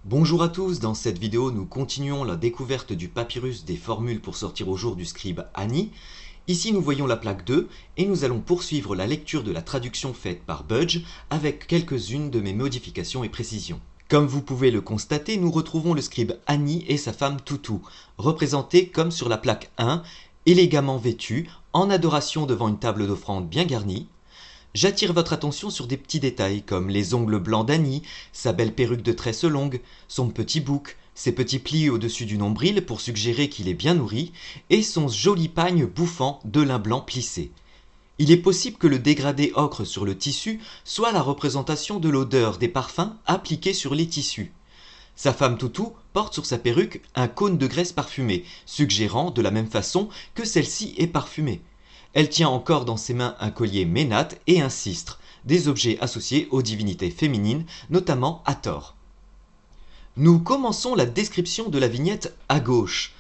Bonjour à tous, dans cette vidéo nous continuons la découverte du papyrus des formules pour sortir au jour du scribe Ani. Ici nous voyons la plaque 2 et nous allons poursuivre la lecture de la traduction faite par Budge avec quelques-unes de mes modifications et précisions. Comme vous pouvez le constater, nous retrouvons le scribe Ani et sa femme Toutou, représentés comme sur la plaque 1, élégamment vêtus, en adoration devant une table d'offrande bien garnie. J'attire votre attention sur des petits détails comme les ongles blancs d'Annie, sa belle perruque de tresses longues, son petit bouc, ses petits plis au-dessus du nombril pour suggérer qu'il est bien nourri, et son joli pagne bouffant de lin blanc plissé. Il est possible que le dégradé ocre sur le tissu soit la représentation de l'odeur des parfums appliqués sur les tissus. Sa femme Toutou porte sur sa perruque un cône de graisse parfumée, suggérant de la même façon que celle-ci est parfumée. Elle tient encore dans ses mains un collier ménate et un cistre, des objets associés aux divinités féminines, notamment Hathor. Nous commençons la description de la vignette à gauche.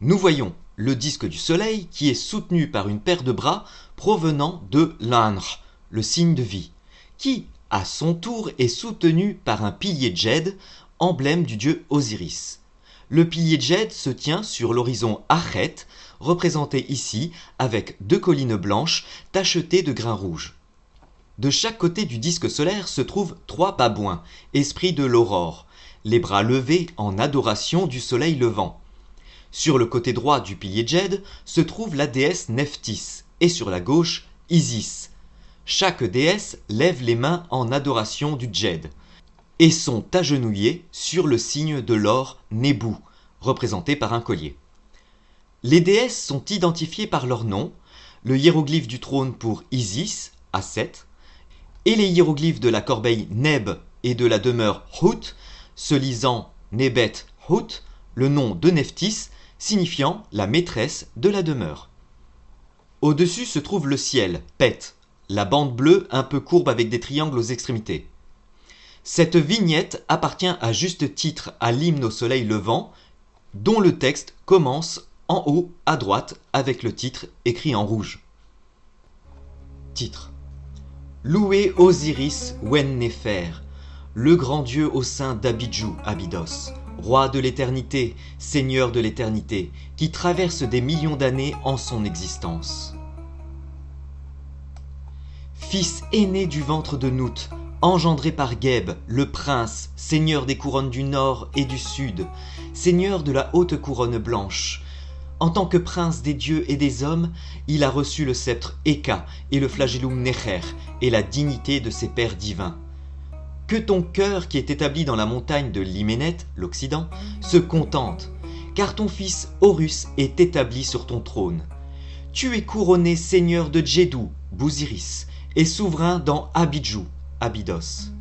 Nous voyons le disque du soleil qui est soutenu par une paire de bras provenant de l'Anr, le signe de vie, qui, à son tour, est soutenu par un pilier djed, emblème du dieu Osiris. Le pilier djed se tient sur l'horizon Achet, représenté ici avec deux collines blanches tachetées de grains rouges. De chaque côté du disque solaire se trouvent trois babouins, esprits de l'aurore, les bras levés en adoration du soleil levant. Sur le côté droit du pilier djed se trouve la déesse Nephthys et sur la gauche Isis. Chaque déesse lève les mains en adoration du djed et sont agenouillées sur le signe de l'or Nébou, représenté par un collier. Les déesses sont identifiées par leur nom, le hiéroglyphe du trône pour Isis, Aset, et les hiéroglyphes de la corbeille Neb et de la demeure Hout, se lisant Nebet Hout, le nom de Nephthys, signifiant la maîtresse de la demeure. Au-dessus se trouve le ciel, Pet, la bande bleue un peu courbe avec des triangles aux extrémités. Cette vignette appartient à juste titre à l'hymne au soleil levant, dont le texte commence en haut à droite avec le titre écrit en rouge. Titre: Loué Osiris Wen-Néfer, le grand dieu au sein d'Abidjou, Abydos, roi de l'éternité, seigneur de l'éternité, qui traverse des millions d'années en son existence. Fils aîné du ventre de Nout, engendré par Geb, le prince, seigneur des couronnes du nord et du sud, seigneur de la haute couronne blanche. En tant que prince des dieux et des hommes, il a reçu le sceptre Eka et le flagellum Necher et la dignité de ses pères divins. Que ton cœur qui est établi dans la montagne de l'Hyménète, l'Occident, se contente, car ton fils Horus est établi sur ton trône. Tu es couronné seigneur de Djedou, Bousiris, et souverain dans Abidjou, Abydos.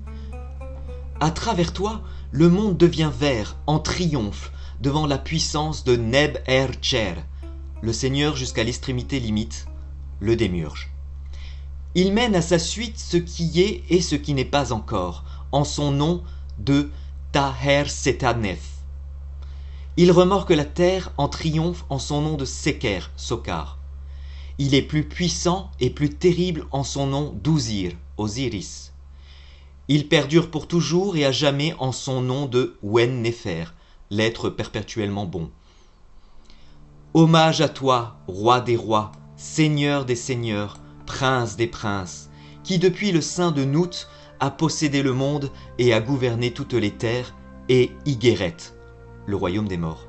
À travers toi, le monde devient vert en triomphe devant la puissance de Neb-er-Tcher, le seigneur jusqu'à l'extrémité limite, le démiurge. Il mène à sa suite ce qui est et ce qui n'est pas encore, en son nom de Taher-Setanef. Il remorque la terre en triomphe en son nom de Seker, Sokar. Il est plus puissant et plus terrible en son nom d'Uzir, Osiris. Il perdure pour toujours et à jamais en son nom de Wen-Néfer, l'être perpétuellement bon. Hommage à toi, roi des rois, seigneur des seigneurs, prince des princes, qui depuis le sein de Nout a possédé le monde et a gouverné toutes les terres, et Iguéret, le royaume des morts.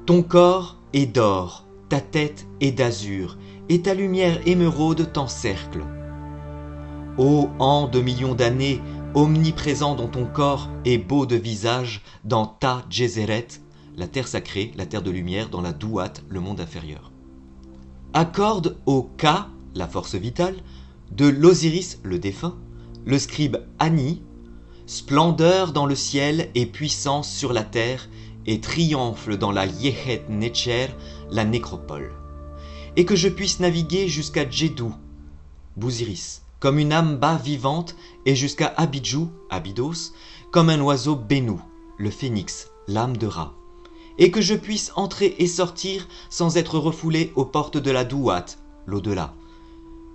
Ton corps est d'or, ta tête est d'azur, et ta lumière émeraude t'encercle. Ô an de millions d'années, omniprésent dans ton corps et beau de visage dans ta Djezeret, la terre sacrée, la terre de lumière, dans la Douat, le monde inférieur. Accorde au Ka, la force vitale, de l'Osiris, le défunt, le scribe Ani, splendeur dans le ciel et puissance sur la terre, et triomphe dans la Yehet Netcher, la nécropole. Et que je puisse naviguer jusqu'à Djedou, Bousiris, comme une âme bas vivante, et jusqu'à Abidjou, Abydos, comme un oiseau Bénou, le phénix, l'âme de Ra. Et que je puisse entrer et sortir sans être refoulé aux portes de la Douat, l'au-delà.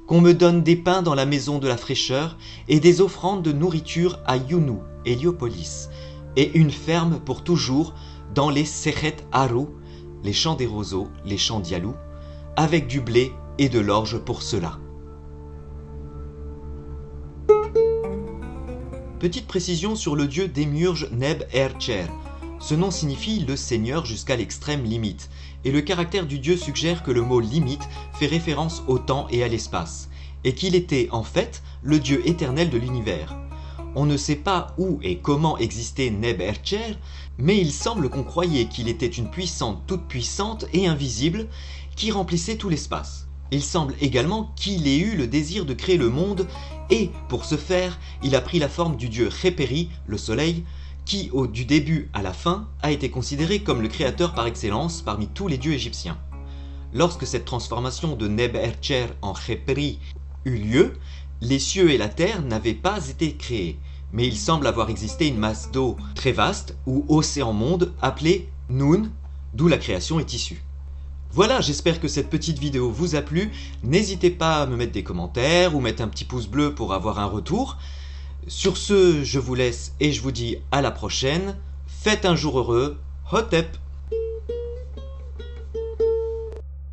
Qu'on me donne des pains dans la maison de la fraîcheur et des offrandes de nourriture à Younou, Héliopolis, et une ferme pour toujours dans les Sechet Haru, les champs des roseaux, les champs d'Yalou, avec du blé et de l'orge pour cela. Petite précision sur le dieu démiurge Neb-er-Cher. Ce nom signifie le seigneur jusqu'à l'extrême limite, et le caractère du dieu suggère que le mot limite fait référence au temps et à l'espace, et qu'il était en fait le dieu éternel de l'univers. On ne sait pas où et comment existait Neb-er-Cher, mais il semble qu'on croyait qu'il était une puissante toute puissante et invisible qui remplissait tout l'espace. Il semble également qu'il ait eu le désir de créer le monde et, pour ce faire, il a pris la forme du dieu Kheperi, le soleil, qui, du début à la fin, a été considéré comme le créateur par excellence parmi tous les dieux égyptiens. Lorsque cette transformation de Neb-er-Cher en Kheperi eut lieu, les cieux et la terre n'avaient pas été créés, mais il semble avoir existé une masse d'eau très vaste, ou océan-monde, appelée Noun, d'où la création est issue. Voilà, j'espère que cette petite vidéo vous a plu. N'hésitez pas à me mettre des commentaires ou mettre un petit pouce bleu pour avoir un retour. Sur ce, je vous laisse et je vous dis à la prochaine. Faites un jour heureux. Hotep!